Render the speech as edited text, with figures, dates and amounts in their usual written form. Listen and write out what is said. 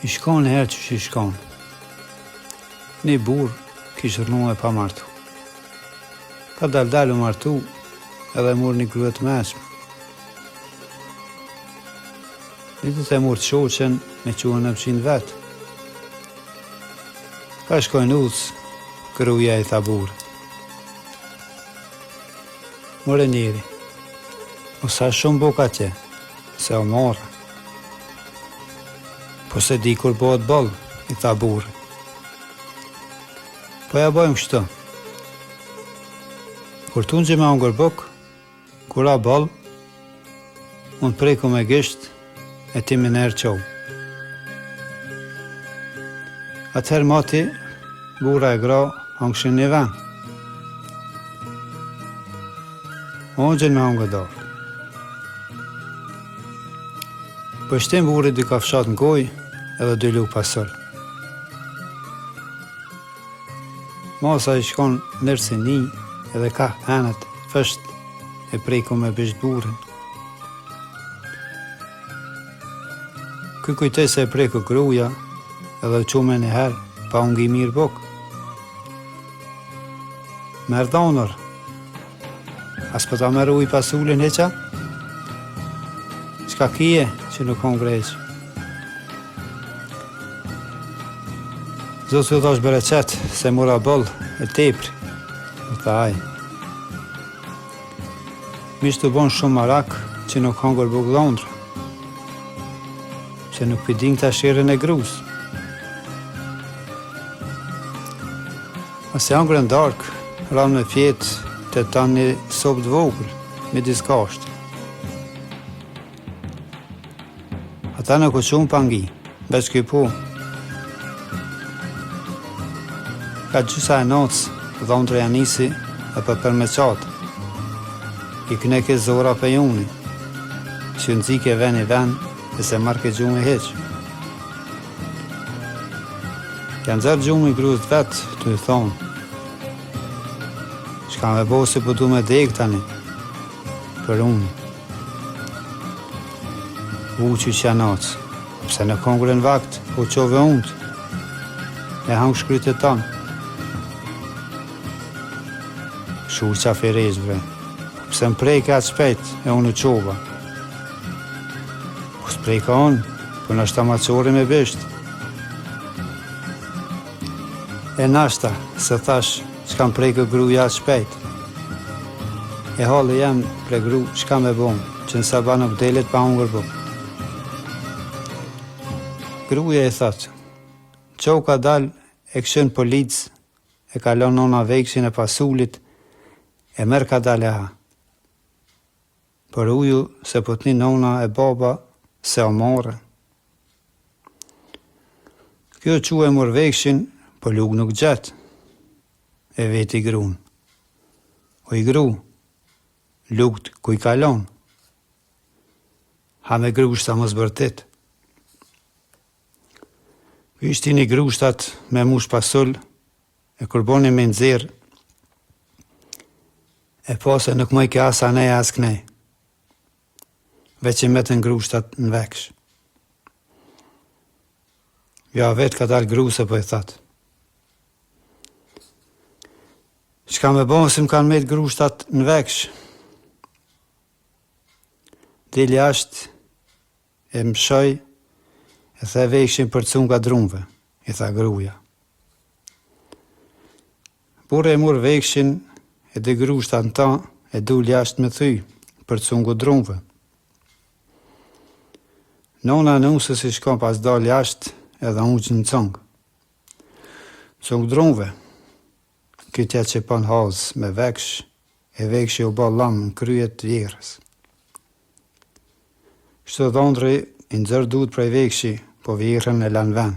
I shkon herë që i shkon. Një burë kishë rënu e pa martu. Ka dalë u martu edhe mur një gruet meshme. Ditët e mur të shoqen me quen në pëqin vetë. Ka shkojnë ucë, gruja i tha burë. More njeri, o sa shumë buka tje, se o mora. Po se di kur bëhet bollë, i tha burë. Po ja bojmë kështu. Kur t'unë që me ongër buk, kur a bollë, unë preku me gisht e ti me nërë qohë. Atëherë mati, bura e gra, hongëshin një ven. Ongën me ongë dorë. Për shtim burit dy ka fshat në goj edhe dy luk pasër. Masa i shkon nërë si një edhe ka henet fësht e preku me bisht burin. Ky kujtej se e preku gruja edhe qume një herë pa ungi mirë buk. Merdonër, as për ta meru i pasullin heqa? Qka kije që nuk on greqë? Zotë ju thash bereqet se mura boll e tepri, u tha aj. Mishtë të bon shumë marak që nuk hongër buk Londra, që nuk pidin të shirën e grus. Ase hongër në dark, ranë me fjetë të tanë një sopë të vogël, me diskashtë. Ata në kuqumë pangi, veç këj po. Ka gjysa e nocë, dhondre janisi e për përmeqatë. I kneke zora për juni, që nëzike ven i ven e se marke gjumë i heqë. Janë zërë gjumë i gruzët vetë, të i thonë. Shka me bo si po du me degë tani, për unë. U që që nocë, pse në kongre në vakt, po qove undë, e hangë shkrytet tanë. Shur qa firez, bre, pse më prejke atë shpejt e unë qova. Po s'prejka unë, po nështë ta maqori me bisht. E nashta, se thash, qka më prejke gruja atë shpejt. E halë jem pre gru, qka me bom, që në saba nuk delet pa hungër bom. Gruja i thotë, qo ka dal e këshën policë, e kalon nona vejkshin e pasullit, e merë ka dal e ha. Për uju se pëtni nona e baba se o more. Kjo që e mor vejkshin, për luk nuk gjetë, e veti grun. O i gru, lukt ku i kalon. Ha me grushta më zbërtit. Ishti një grushtat me mush pasull, e kurboni me nëzirë, e po se nuk më i ke asa ne as kënej, veç i metën grushtat në veksh. Ja vetë ka dalë gruse po i thatë. Qka me bon si më kanë metë grushtat në veksh? Dili ashtë e më shoj, e the vekshin për cunga drumve, i tha gruja. Burë e murë vekshin, e dhe grushta në ta, e du ljasht me thy, për cungu drumve. Nona nuse si shkon pas dal jashtë, edhe unë që në cungë. Cungë drumve, kytja që pën hazë me veksh, e vekshi u bë lamë në kryet të vjerës. Kështu dhondri, i nëzër duhet prej vekshi, po vjerën e lanë ven.